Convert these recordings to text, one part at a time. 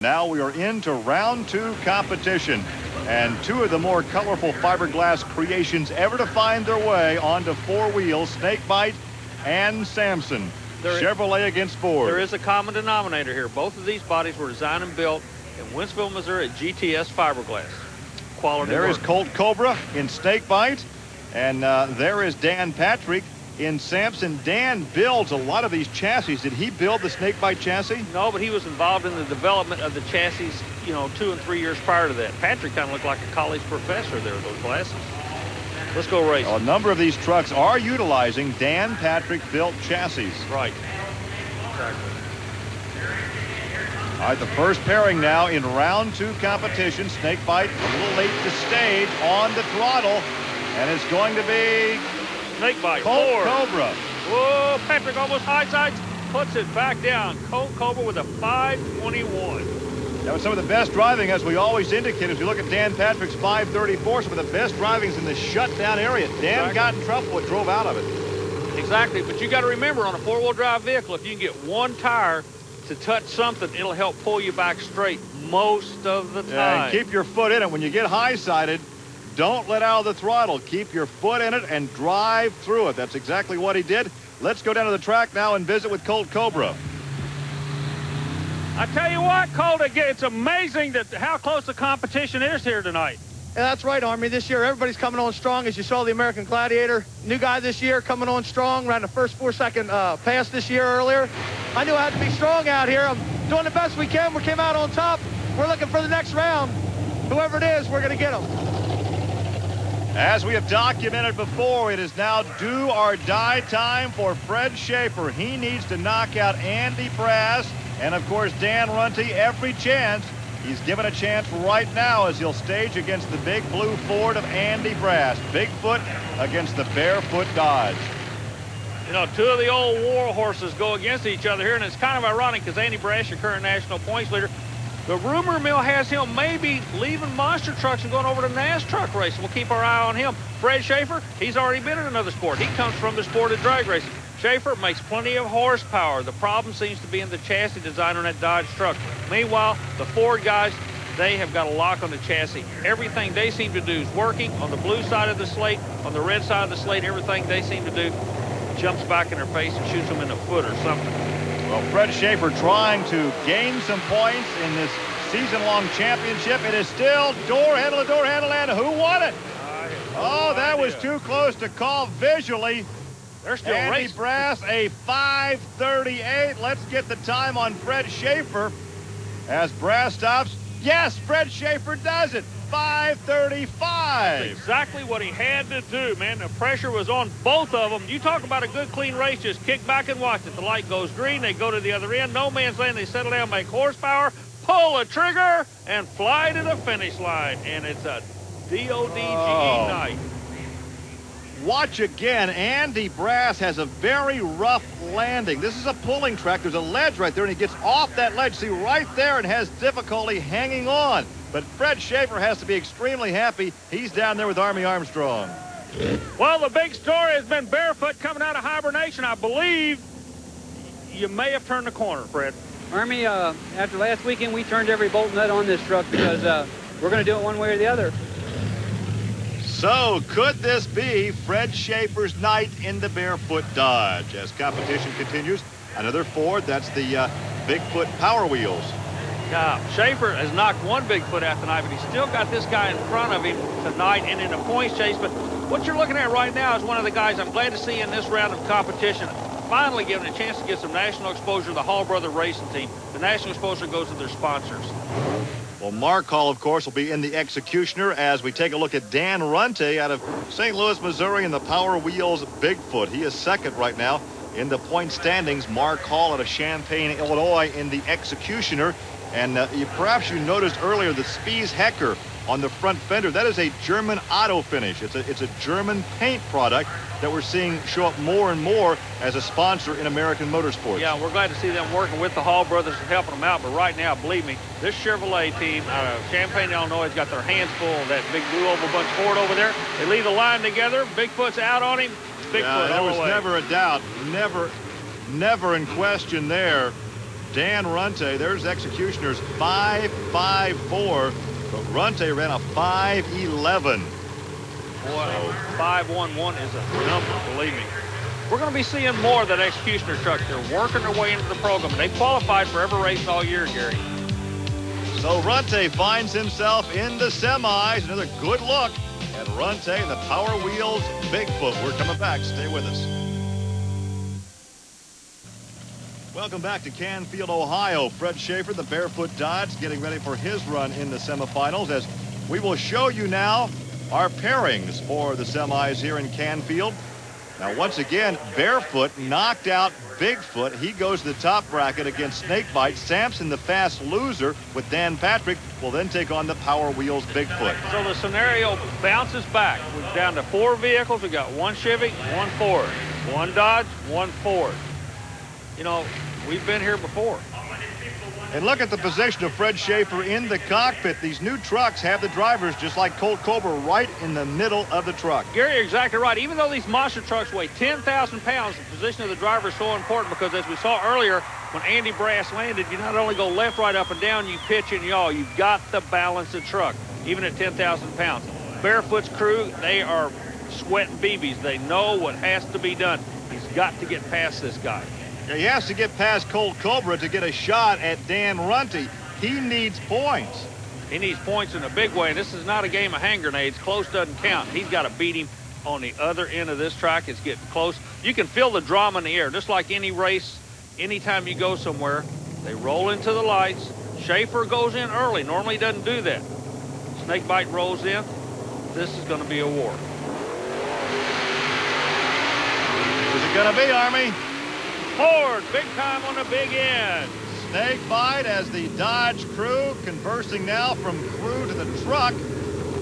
Now we are into round 2 competition, and 2 of the more colorful fiberglass creations ever to find their way onto 4 wheels, Snakebite and Samson. Chevrolet against Ford. There is a common denominator here. Both of these bodies were designed and built in Wentzville, Missouri at GTS Fiberglass. Quality There work. is Colt Cobra in Snakebite, and there is Dan Patrick in Samson. Dan builds a lot of these chassis. Did he build the Snakebite chassis? No, but he was involved in the development of the chassis, 2 and 3 years prior to that. Patrick kind of looked like a college professor there with those glasses. Let's go racing. A number of these trucks are utilizing Dan Patrick built chassis. Right. Exactly. All right, the first pairing now in round 2 competition. Snakebite a little late to stage on the throttle, and it's going to be Snakebite. Colt Cobra. Whoa, Patrick almost high sides, puts it back down. Colt Cobra with a 521. That was some of the best driving, as we always indicate. As we look at Dan Patrick's 534, some of the best drivings in the shutdown area. Dan got in trouble but drove out of it. Exactly, but you got to remember, on a 4-wheel drive vehicle, if you can get one tire to touch something, it'll help pull you back straight most of the time. Yeah, and keep your foot in it. When you get high-sided, don't let out of the throttle. Keep your foot in it and drive through it. That's exactly what he did. Let's go down to the track now and visit with Colt Cobra. I tell you what, Colt, it's amazing how close the competition is here tonight. Yeah, that's right, Army. This year, everybody's coming on strong. As you saw, the American Gladiator, new guy this year, coming on strong. Ran the first 4-second pass this year earlier. I knew I had to be strong out here. I'm doing the best we can. We came out on top. We're looking for the next round. Whoever it is, we're going to get them. As we have documented before, it is now do or die time for Fred SHAFER. He needs to knock out Andy Brass and, of course, Dan Runte. Every chance. He's given a chance right now as he'll stage against the big blue Ford of Andy Brass. Bigfoot against the Bearfoot Dodge. 2 of the old war horses go against each other here, and it's kind of ironic because Andy Brass, your current national points leader, the rumor mill has him maybe leaving monster trucks and going over to NAS truck racing. We'll keep our eye on him. Fred SHAFER, he's already been in another sport. He comes from the sport of drag racing. SHAFER makes plenty of horsepower. The problem seems to be in the chassis design on that Dodge truck. Meanwhile, the Ford guys, they have got a lock on the chassis. Everything they seem to do is working on the blue side of the slate, on the red side of the slate. Everything they seem to do jumps back in their face and shoots them in the foot or something. Well, Fred SHAFER trying to gain some points in this season-long championship. It is still door handle to door handle, and who won it? Oh, that was too close to call visually. They're still Andy racing. Brass, a 5:38. Let's get the time on Fred SHAFER as Brass stops. Yes, Fred SHAFER does it. 5:35. That's exactly what he had to do, man. The pressure was on both of them. You talk about a good, clean race. Just kick back and watch it. The light goes green. They go to the other end. No man's land. They settle down, make horsepower, pull a trigger, and fly to the finish line. And it's a DODGE night. Watch again. Andy Brass has a very rough landing. This is a pulling track. There's a ledge right there, and he gets off that ledge. See, right there, and has difficulty hanging on. But Fred SHAFER has to be extremely happy. He's down there with Army Armstrong. Well, the big story has been Bearfoot coming out of hibernation. I believe you may have turned the corner, Fred. Army, after last weekend, we turned every bolt nut on this truck because we're going to do it one way or the other. So, could this be Fred SHAFER's night in the Bearfoot Dodge? As competition continues, another Ford, that's the Bigfoot Power Wheels. Yeah, SHAFER has knocked one Bigfoot out tonight, but he's still got this guy in front of him tonight and in a points chase. But what you're looking at right now is one of the guys I'm glad to see in this round of competition, finally given a chance to get some national exposure to the Hall Brother Racing Team. The national exposure goes to their sponsors. Well, Mark Hall, of course, will be in the Executioner as we take a look at Dan Runte out of St. Louis, Missouri in the Power Wheels Bigfoot. He is second right now in the point standings. Mark Hall out of Champaign, Illinois in the Executioner. And perhaps you noticed earlier the Spies Hecker on the front fender. That is a German auto finish. It's a German paint product that we're seeing show up more and more as a sponsor in American motorsports. Yeah, we're glad to see them working with the Hall brothers and helping them out. But right now, believe me, this Chevrolet team out of Champaign, Illinois has got their hands full of that big blue oval bunch Ford over there. They lead the line together. Bigfoot's out on him. Bigfoot there all was the way. never a doubt, never in question there. Dan Runte. There's Executioner's 5.54, but Runte ran a 5.11. Boy, 5.11 is a number, believe me. We're going to be seeing more of that Executioner truck. They're working their way into the program. They qualified for every race all year, Gary. So Runte finds himself in the semis. Another good look at Runte and the Power Wheels Bigfoot. We're coming back. Stay with us. Welcome back to Canfield, Ohio. Fred SHAFER, the Bearfoot Dodge, getting ready for his run in the semifinals, as we will show you now our pairings for the semis here in Canfield. Now, once again, Bearfoot knocked out Bigfoot. He goes to the top bracket against Snakebite. Samson, the fast loser with Dan Patrick, will then take on the Power Wheels Bigfoot. So the scenario bounces back. We're down to 4 vehicles. We got 1 Chevy, 1 Ford, 1 Dodge, 1 Ford. You know, we've been here before. And look at the position of Fred SHAFER in the cockpit. These new trucks have the drivers, just like Colt COBRA, right in the middle of the truck. Gary, you're exactly right. Even though these monster trucks weigh 10,000 pounds, the position of the driver is so important, because as we saw earlier, when Andy Brass landed, you not only go left, right, up, and down, you pitch and yaw. You've got to balance the truck, even at 10,000 pounds. Bearfoot's crew, they are sweating BBs. They know what has to be done. He's got to get past this guy. He has to get past Colt COBRA to get a shot at Dan Runte. He needs points. He needs points in a big way, and this is not a game of hand grenades. Close doesn't count. He's got to beat him on the other end of this track. It's getting close. You can feel the drama in the air, just like any race. Anytime you go somewhere, they roll into the lights. SHAFER goes in early. Normally he doesn't do that. Snakebite rolls in. This is going to be a war. Who's it going to be, Army? Ford, big time on the big end. Snakebite as the Dodge crew conversing now from crew to the truck.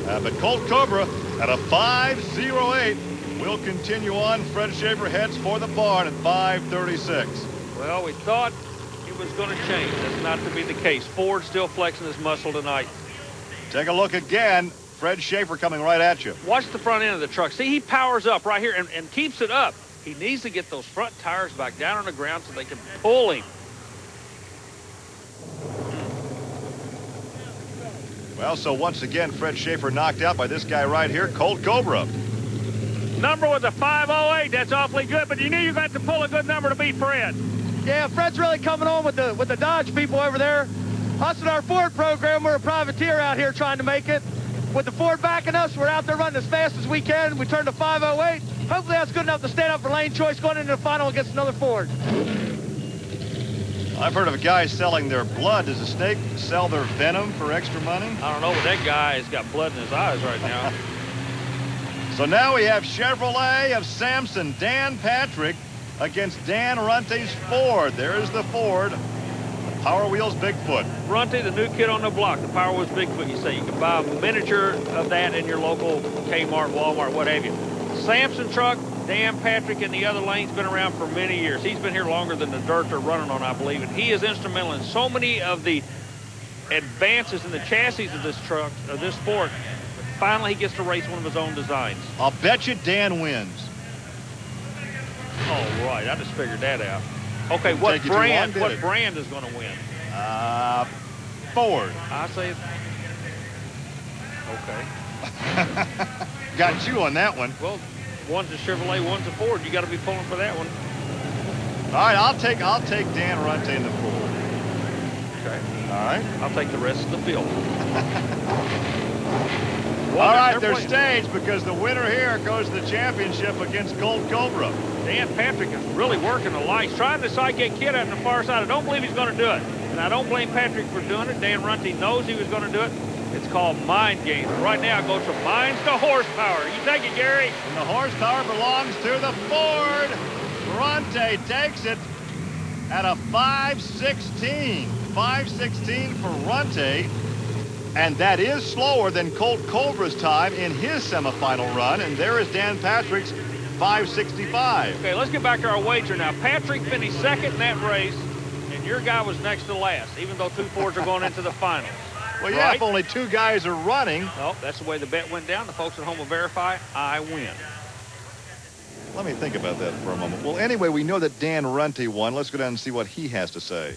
But Colt COBRA at a 5.08 will continue on. Fred SHAFER heads for the barn at 5.36. Well, we thought it was going to change. That's not to be the case. Ford still flexing his muscle tonight. Take a look again. Fred SHAFER coming right at you. Watch the front end of the truck. See, he powers up right here and keeps it up. He needs to get those front tires back down on the ground so they can pull him. Well, so once again, Fred SHAFER knocked out by this guy right here, Colt COBRA. Number was a 5.08. That's awfully good, but you knew you got to pull a good number to beat Fred. Yeah, Fred's really coming on with the Dodge people over there. Us in our Ford program, we're a privateer out here trying to make it. With the Ford backing us, we're out there running as fast as we can. We turned to 5.08. Hopefully that's good enough to stand up for lane choice going into the final against another Ford. I've heard of a guy selling their blood. Does a snake sell their venom for extra money? I don't know, but that guy has got blood in his eyes right now. So now we have Chevrolet of Samson, Dan Patrick, against Dan Runte's Ford. There's the Ford. Power Wheels Bigfoot. Runte, the new kid on the block, the Power Wheels Bigfoot. You say you can buy a miniature of that in your local Kmart, Walmart, what have you. Samson truck, Dan Patrick in the other lane's been around for many years. He's been here longer than the dirt they're running on, I believe. And he is instrumental in so many of the advances in the chassis of this truck, of this Ford. Finally, he gets to race one of his own designs. I'll bet you Dan wins. Oh, right. I just figured that out. Okay, what brand is going to win? Ford. I say it's... Okay. Got you on that one. Well, one's a Chevrolet, one's a Ford. You got to be pulling for that one. All right, I'll take Dan Runte in the Ford. Okay. All right. I'll take the rest of the field. All right, they're staged because the winner here goes to the championship against Colt COBRA. Dan Patrick is really working the lights, trying to sidekick kid out on the far side. I don't believe he's going to do it. And I don't blame Patrick for doing it. Dan Runte knows he was going to do it. It's called mind games. Right now, it goes from minds to horsepower. You take it, Gary. And the horsepower belongs to the Ford. Runte takes it at a 5.16. 5.16 for Runte. And that is slower than Colt COBRA's time in his semifinal run. And there is Dan Patrick's 5.65. Okay, let's get back to our wager now. Patrick finished second in that race, and your guy was next to last, even though 2 Fords are going into the finals. Well, yeah, if only 2 guys are running. Well, that's the way the bet went down. The folks at home will verify I win. Let me think about that for a moment. Well, anyway, we know that Dan Runte won. Let's go down and see what he has to say.